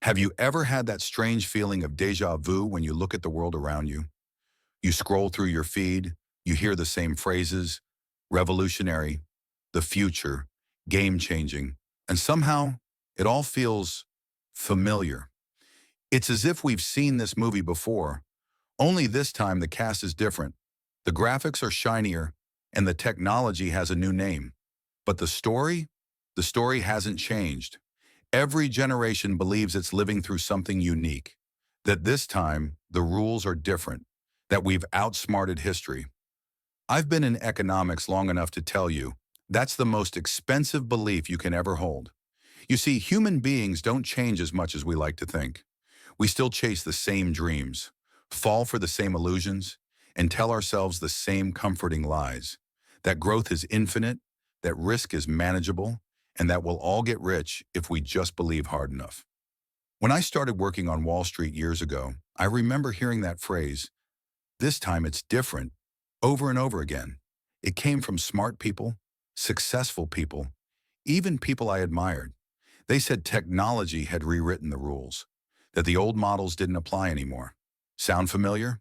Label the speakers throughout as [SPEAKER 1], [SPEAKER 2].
[SPEAKER 1] Have you ever had that strange feeling of déjà vu when you look at the world around you? You scroll through your feed, you hear the same phrases, revolutionary, the future, game-changing, and somehow it all feels familiar. It's as if we've seen this movie before, only this time the cast is different. The graphics are shinier, and the technology has a new name. But the story hasn't changed. Every generation believes it's living through something unique, that this time the rules are different, that we've outsmarted history. I've been in economics long enough to tell you that's the most expensive belief you can ever hold. You see, human beings don't change as much as we like to think. We still chase the same dreams, fall for the same illusions, and tell ourselves the same comforting lies. That growth is infinite, that risk is manageable, and that we'll all get rich if we just believe hard enough. When I started working on Wall Street years ago, I remember hearing that phrase, this time it's different, over and over again. It came from smart people, successful people, even people I admired. They said technology had rewritten the rules, that the old models didn't apply anymore. Sound familiar?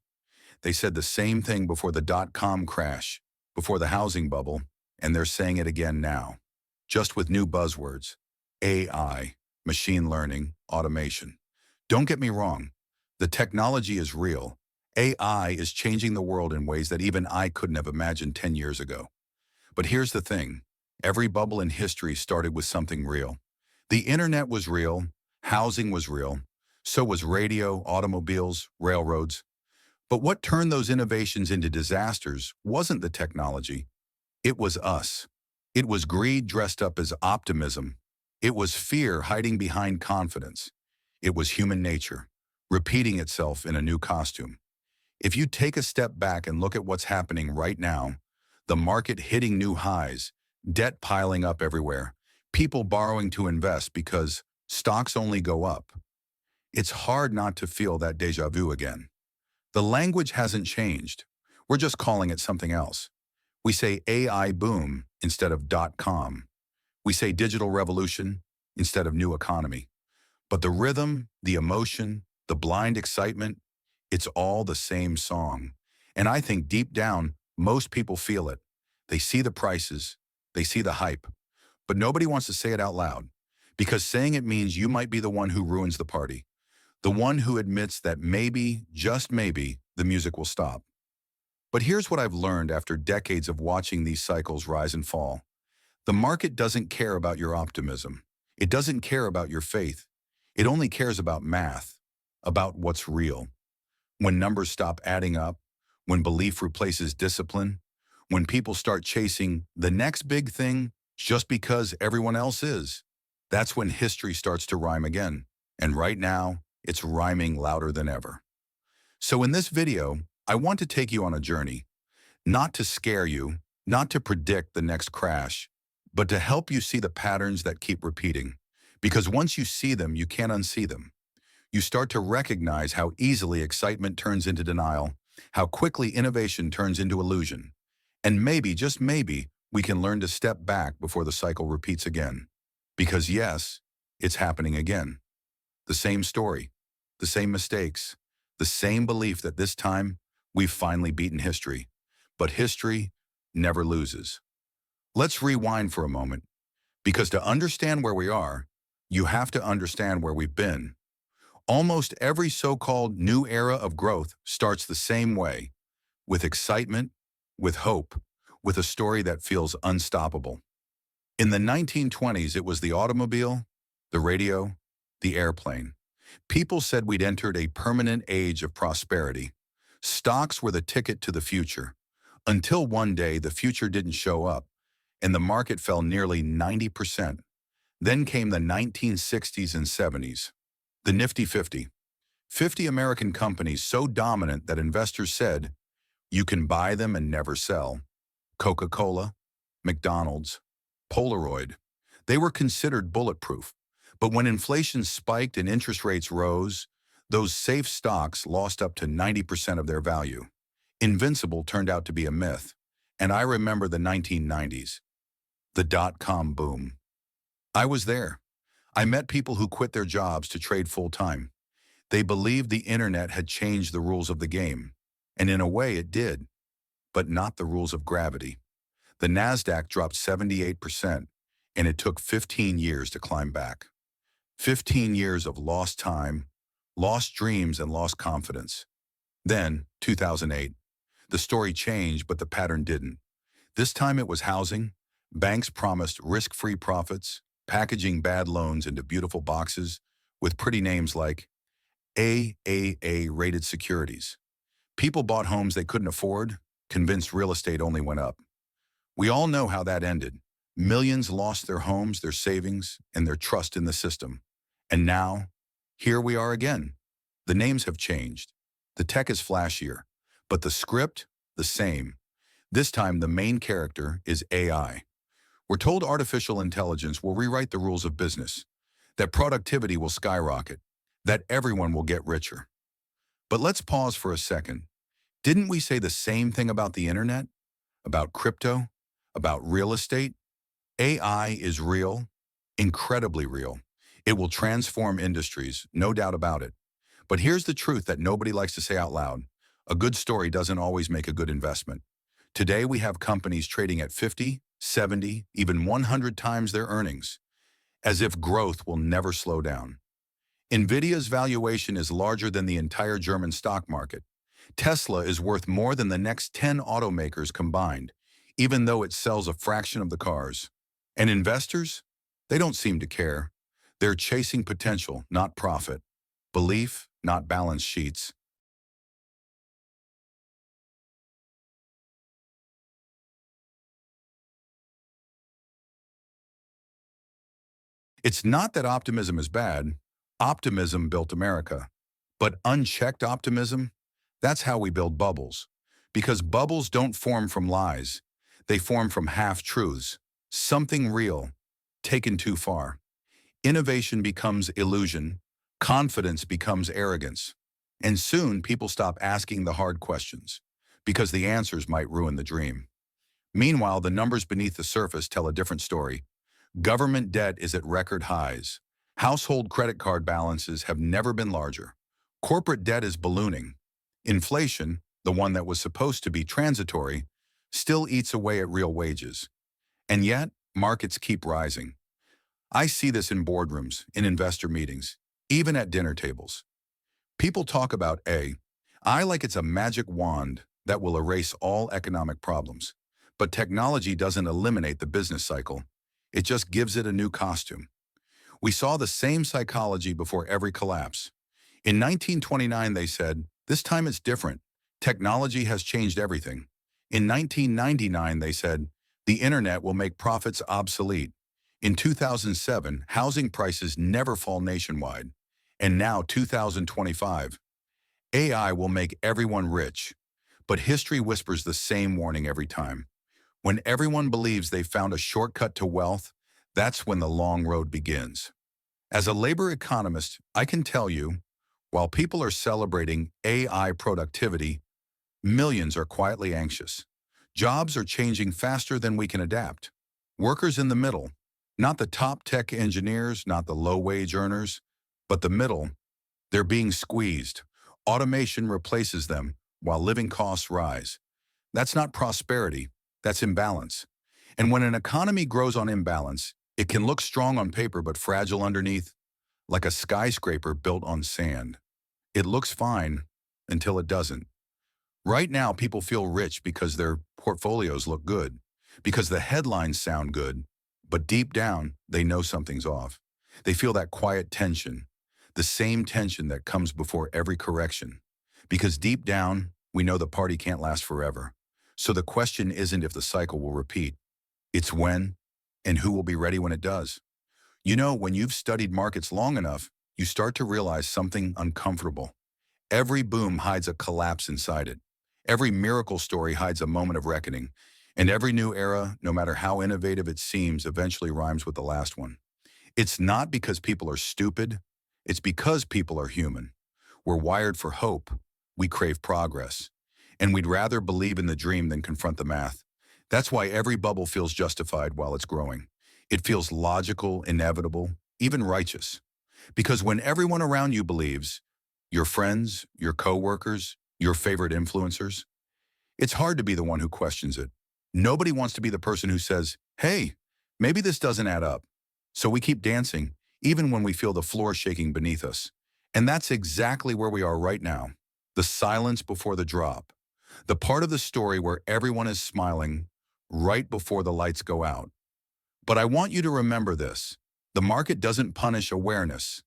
[SPEAKER 1] They said the same thing before the dot-com crash, before the housing bubble, and they're saying it again now, just with new buzzwords: AI, machine learning, automation. Don't get me wrong, the technology is real. AI is changing the world in ways that even I couldn't have imagined 10 years ago. But here's the thing, every bubble in history started with something real. The internet was real, housing was real, so was radio, automobiles, railroads. But what turned those innovations into disasters wasn't the technology, it was us. It was greed dressed up as optimism. It was fear hiding behind confidence. It was human nature, repeating itself in a new costume. If you take a step back and look at what's happening right now, the market hitting new highs, debt piling up everywhere, people borrowing to invest because stocks only go up, it's hard not to feel that déjà vu again. The language hasn't changed. We're just calling it something else. We say AI boom instead of .com. We say digital revolution instead of new economy. But the rhythm, the emotion, the blind excitement, it's all the same song. And I think deep down, most people feel it. They see the prices, they see the hype, but nobody wants to say it out loud because saying it means you might be the one who ruins the party, the one who admits that maybe, just maybe, the music will stop. But here's what I've learned after decades of watching these cycles rise and fall. The market doesn't care about your optimism. It doesn't care about your faith. It only cares about math, about what's real. When numbers stop adding up, when belief replaces discipline, when people start chasing the next big thing just because everyone else is, that's when history starts to rhyme again. And right now, it's rhyming louder than ever. So in this video, I want to take you on a journey, not to scare you, not to predict the next crash, but to help you see the patterns that keep repeating. Because once you see them, you can't unsee them. You start to recognize how easily excitement turns into denial, how quickly innovation turns into illusion. And maybe, just maybe, we can learn to step back before the cycle repeats again. Because yes, it's happening again. The same story, the same mistakes, the same belief that this time we've finally beaten history. But history never loses. Let's rewind for a moment, because to understand where we are, you have to understand where we've been. Almost every so-called new era of growth starts the same way, with excitement, with hope, with a story that feels unstoppable. In the 1920s, it was the automobile, the radio, the airplane. People said we'd entered a permanent age of prosperity. Stocks were the ticket to the future, until one day the future didn't show up, and the market fell nearly 90%. Then came the 1960s and 70s. The Nifty 50. 50 American companies so dominant that investors said, you can buy them and never sell. Coca-Cola, McDonald's, Polaroid. They were considered bulletproof. But when inflation spiked and interest rates rose, those safe stocks lost up to 90% of their value. Invincible turned out to be a myth. And I remember the 1990s, the dot-com boom. I was there. I met people who quit their jobs to trade full-time. They believed the internet had changed the rules of the game. And in a way it did, but not the rules of gravity. The NASDAQ dropped 78%, and it took 15 years to climb back. 15 years of lost time, lost dreams, and lost confidence. Then, 2008, the story changed, but the pattern didn't. This time it was housing. Banks promised risk-free profits, packaging bad loans into beautiful boxes with pretty names like AAA-rated securities. People bought homes they couldn't afford, convinced real estate only went up. We all know how that ended. Millions lost their homes, their savings, and their trust in the system. And now, here we are again. The names have changed. The tech is flashier, but the script, the same. This time, the main character is AI. We're told artificial intelligence will rewrite the rules of business, that productivity will skyrocket, that everyone will get richer. But let's pause for a second. Didn't we say the same thing about the internet? About crypto? About real estate? AI is real, incredibly real. It will transform industries, no doubt about it. But here's the truth that nobody likes to say out loud. A good story doesn't always make a good investment. Today we have companies trading at 50, 70, even 100 times their earnings, as if growth will never slow down. Nvidia's valuation is larger than the entire German stock market. Tesla is worth more than the next 10 automakers combined, even though it sells a fraction of the cars. And investors? They don't seem to care. They're chasing potential, not profit. Belief, not balance sheets. It's not that optimism is bad. Optimism built America. But unchecked optimism? That's how we build bubbles. Because bubbles don't form from lies. They form from half-truths. Something real, taken too far. Innovation becomes illusion. Confidence becomes arrogance. And soon people stop asking the hard questions, because the answers might ruin the dream. Meanwhile, the numbers beneath the surface tell a different story. Government debt is at record highs. Household credit card balances have never been larger. Corporate debt is ballooning. Inflation, the one that was supposed to be transitory, still eats away at real wages. And yet, markets keep rising. I see this in boardrooms, in investor meetings, even at dinner tables. People talk about AI like it's a magic wand that will erase all economic problems. But technology doesn't eliminate the business cycle. It just gives it a new costume. We saw the same psychology before every collapse. In 1929, they said, this time it's different. Technology has changed everything. In 1999, they said, the internet will make profits obsolete. In 2007, housing prices never fall nationwide. And now, 2025, AI will make everyone rich. But history whispers the same warning every time. When everyone believes they've found a shortcut to wealth, that's when the long road begins. As a labor economist, I can tell you, while people are celebrating AI productivity, millions are quietly anxious. Jobs are changing faster than we can adapt. Workers in the middle, not the top tech engineers, not the low-wage earners, but the middle, they're being squeezed. Automation replaces them while living costs rise. That's not prosperity, that's imbalance. And when an economy grows on imbalance, it can look strong on paper but fragile underneath, like a skyscraper built on sand. It looks fine until it doesn't. Right now, people feel rich because their portfolios look good, because the headlines sound good, but deep down, they know something's off. They feel that quiet tension, the same tension that comes before every correction. Because deep down, we know the party can't last forever. So the question isn't if the cycle will repeat. It's when and who will be ready when it does. You know, when you've studied markets long enough, you start to realize something uncomfortable. Every boom hides a collapse inside it. Every miracle story hides a moment of reckoning. And every new era, no matter how innovative it seems, eventually rhymes with the last one. It's not because people are stupid. It's because people are human. We're wired for hope. We crave progress. And we'd rather believe in the dream than confront the math. That's why every bubble feels justified while it's growing. It feels logical, inevitable, even righteous. Because when everyone around you believes, your friends, your coworkers, your favorite influencers, it's hard to be the one who questions it. Nobody wants to be the person who says, hey, maybe this doesn't add up. So we keep dancing, even when we feel the floor shaking beneath us. And that's exactly where we are right now. The silence before the drop. The part of the story where everyone is smiling right before the lights go out. But I want you to remember this. The market doesn't punish awareness.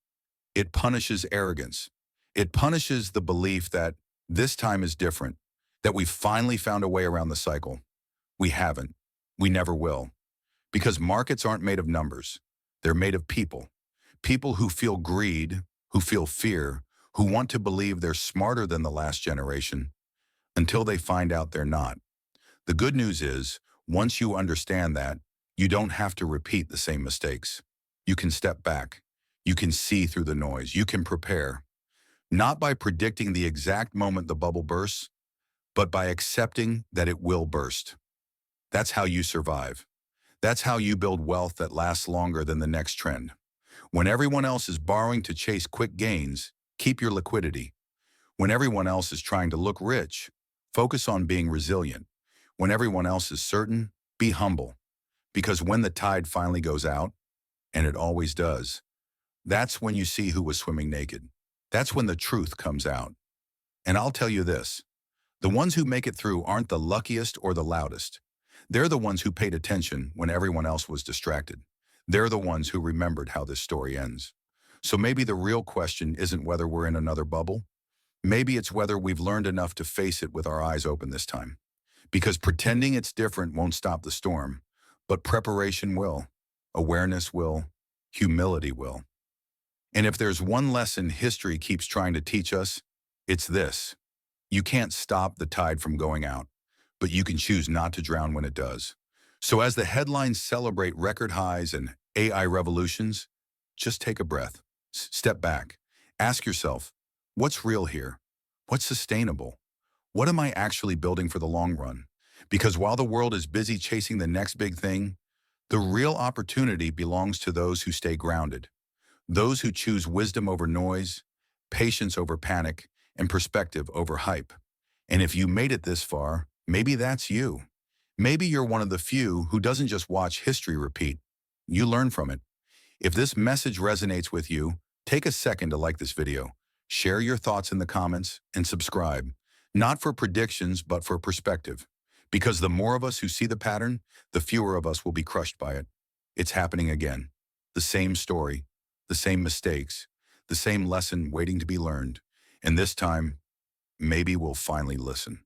[SPEAKER 1] It punishes arrogance. It punishes the belief that this time is different, that we've finally found a way around the cycle. We haven't. We never will. Because markets aren't made of numbers. They're made of people. People who feel greed, who feel fear, who want to believe they're smarter than the last generation until they find out they're not. The good news is, once you understand that, you don't have to repeat the same mistakes. You can step back. You can see through the noise. You can prepare. Not by predicting the exact moment the bubble bursts, but by accepting that it will burst. That's how you survive. That's how you build wealth that lasts longer than the next trend. When everyone else is borrowing to chase quick gains, keep your liquidity. When everyone else is trying to look rich, focus on being resilient. When everyone else is certain, be humble. Because when the tide finally goes out, and it always does, that's when you see who was swimming naked. That's when the truth comes out. And I'll tell you this, the ones who make it through aren't the luckiest or the loudest. They're the ones who paid attention when everyone else was distracted. They're the ones who remembered how this story ends. So maybe the real question isn't whether we're in another bubble. Maybe it's whether we've learned enough to face it with our eyes open this time. Because pretending it's different won't stop the storm, but preparation will, awareness will, humility will. And if there's one lesson history keeps trying to teach us, it's this. You can't stop the tide from going out, but you can choose not to drown when it does. So as the headlines celebrate record highs and AI revolutions, just take a breath, step back, ask yourself, what's real here? What's sustainable? What am I actually building for the long run? Because while the world is busy chasing the next big thing, the real opportunity belongs to those who stay grounded, those who choose wisdom over noise, patience over panic, and perspective over hype. And if you made it this far, maybe that's you. Maybe you're one of the few who doesn't just watch history repeat. You learn from it. If this message resonates with you, take a second to like this video, share your thoughts in the comments, and subscribe. Not for predictions, but for perspective. Because the more of us who see the pattern, the fewer of us will be crushed by it. It's happening again. The same story, the same mistakes, the same lesson waiting to be learned. And this time, maybe we'll finally listen.